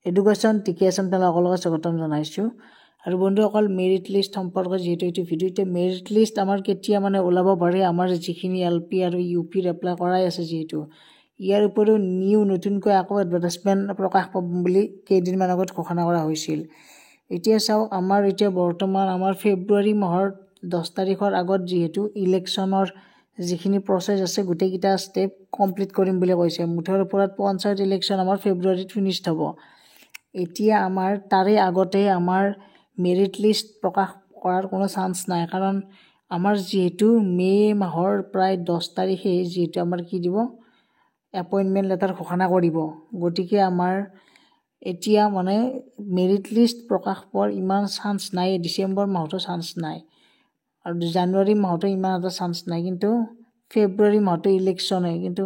education টিকে আছে আপোনালোকক স্বাগতম জনাইছোঁ আৰু বন্ধুসকল মেৰিট লিষ্ট সম্পৰ্কে যিহেতু এইটো ভিডিঅ'তে মেৰিট লিষ্ট আমাৰ কেতিয়া মানে ওলাব পাৰে আমাৰ যিখিনি LP আৰু UPৰ এপ্লাই কৰাই আছে যিহেতু ইয়াৰ উপৰিও নতুনকৈ আকৌ এডভাৰটাইজমেণ্ট প্ৰকাশ পাব বুলি কেইদিনমান আগত ঘোষণা কৰা হৈছিল এতিয়া চাওক আমাৰ এতিয়া বৰ্তমান আমাৰ ফেব্ৰুৱাৰী মাহৰ 10 তাৰিখৰ আগত যিহেতু ইলেকশ্যনৰ যিখিনি প্ৰসেছ আছে গোটেইকেইটা ষ্টেপ কমপ্লিট কৰিম বুলি কৈছে মুঠৰ ওপৰত পঞ্চায়ত ইলেকশ্যন আমাৰ ফেব্ৰুৱাৰীত ফিনিছ হ'ব এতিয়া আমাৰ তাৰে আগতে আমাৰ মেৰিট লিষ্ট প্ৰকাশ কৰাৰ কোনো চান্স নাই কাৰণ আমাৰ যিহেতু মে মাহৰ প্ৰায় 10 তাৰিখে যিহেতু আমাৰ কি দিব এপইণ্টমেণ্ট লেটাৰ ঘোষণা কৰিব গতিকে আমাৰ এতিয়া মানে মেৰিট লিষ্ট প্ৰকাশ পোৱাৰ ইমান চান্স নাই ডিসেম্বৰ মাহতো চান্স নাই আৰু জানুৱাৰী মাহতো ইমান এটা চান্স নাই কিন্তু ফেব্ৰুৱাৰী মাহতো ইলেকশ্যন হয় কিন্তু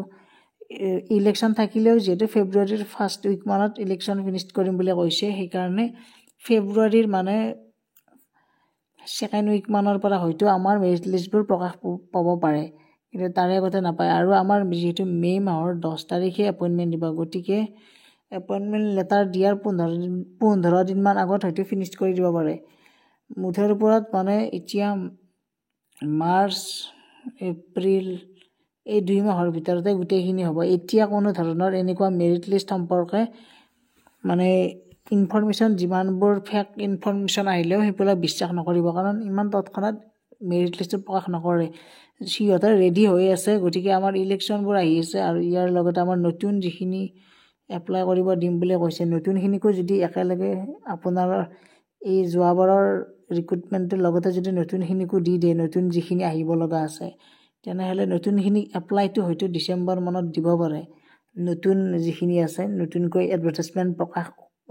ইলেকশ্যন থাকিলেও যেটো ফেব্ৰুৱাৰীৰ ফাৰ্ষ্ট উইক মানত ইলেকশ্যন ফিনিশ কৰিম বুলি কৈছে সেই কাৰণে ফেব্ৰুৱাৰীৰ মানে সেকেন্ড উইক মানৰ পৰা হয়তো আমাৰ মেৰিট লিষ্টবোৰ প্ৰকাশ পাব পাৰে কিন্তু তাৰে কথা নাপায় আৰু আমাৰ যেটো মে মাহৰ 10 তাৰিখে এপইণ্টমেণ্ট দিব গতিকে এপইণ্টমেণ্ট লেটাৰ দিয়াৰ 15 দিন মান আগত হয়তো ফিনিশ কৰি দিব পাৰে মুঠৰ ওপৰত মানে এতিয়া মাৰ্চ এপ্ৰিল এই 2 মাহৰ ভিতৰতে গোটেইখিনি হ'ব এতিয়া কোনো ধৰণৰ এনেকুৱা মেৰিট লিষ্ট সম্পৰ্কে মানে ইনফৰমেশন যিমানবোৰ ফেক ইনফৰমেশন আহিলেও হেপলা বিশ্বাস নকৰিব কাৰণ ইমান তৎক্ষণাত মেৰিট লিষ্ট প্ৰকাশ নকৰে সিহঁতে ৰেডি হৈ আছে গতিকে আমাৰ ইলেকশ্যনবোৰ আহি আছে আৰু ইয়াৰ লগতে আমাৰ নতুন যিখিনি এপ্লাই কৰিব দিম বুলি কৈছে নতুনখিনিকো যদি একেলগে আপোনাৰ এই যোৱাবাৰৰ ৰিক্ৰুটমেন্টৰ লগতে যদি নতুনখিনিকো দি দিয়ে নতুন যিখিনি আহিব লগা আছে তেনেহলে নতুনখিনি এপ্লাইটো হয়তো ডিসেম্বৰ মানত দিব পাৰে নতুন যিখিনি আছে নতুনকৈ এডভাৰটাইজমেন্ট প্ৰকাশ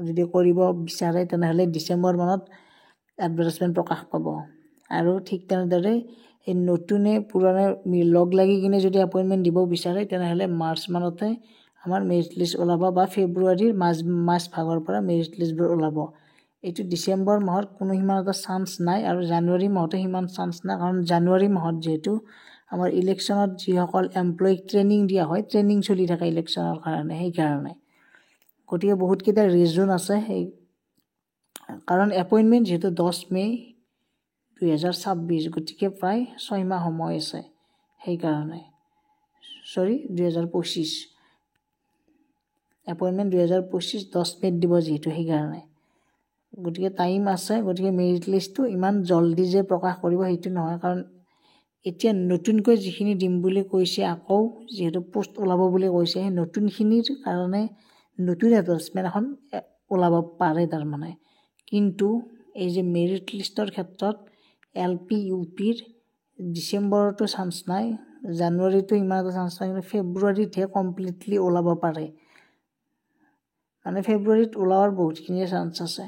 যদি কৰিব বিচাৰে তেনেহলে ডিসেম্বৰ মানত এডভাৰটাইজমেন্ট প্ৰকাশ পাব আৰু ঠিক তেনেদৰে এই নতুনে পুৰণে লগ লাগি কিনে যদি এপইণ্টমেণ্ট দিব বিচাৰে তেনেহলে মাৰ্চ মানতে আমাৰ মেৰিট লিষ্ট ওলাব বা ফেব্ৰুৱাৰীৰ মাৰ্চ ভাগৰ পৰা মেৰিট লিষ্টবোৰ ওলাব এইটো ডিসেম্বৰ মাহৰ কোনো হিমান এটা চান্স নাই আৰু জানুৱাৰী মাহতে হিমান চান্স নাই কাৰণ জানুৱাৰী মাহত যেটো আমাৰ ইলেকশ্যনত যিসকল এমপ্লয়িক ট্ৰেনিং দিয়া হয় ট্ৰেনিং চলি থাকে ইলেকশ্যনৰ কাৰণে সেই কাৰণে গতিকে বহুত কেইটা ৰিজন আছে সেই কাৰণ এপইণ্টমেণ্ট যেটো 10 মে 2026 গতিকে প্ৰায় 6 মাহ সময় আছে সেই কাৰণে 2025 এপইণ্টমেণ্ট 2025 10 মে দিব যেটো সেই কাৰণে গতিকে টাইম আছে গতিকে মেৰিট লিষ্টটো ইমান জলদি যে প্ৰকাশ কৰিব হেতু নহয় কাৰণ এতিয়া নতুনকৈ যিখিনি দিম বুলি কৈছে আকৌ যেটো পোষ্ট ওলাব বুলি কৈছে সেই নতুনখিনিৰ কাৰণে নতুন এডভাৰটাইজমেন্ট এখন ওলাব পাৰে তাৰ মানে কিন্তু এই যে মেৰিট লিষ্টৰ ক্ষেত্ৰত LP UPৰ ডিসেম্বৰটো চান্স নাই জানুৱাৰীটো ইমান এটা চান্স নাই ফেব্ৰুৱাৰীতহে কমপ্লিটলি ওলাব পাৰে মানে ফেব্ৰুৱাৰীত ওলাৱাৰ বহুতখিনি চান্স আছে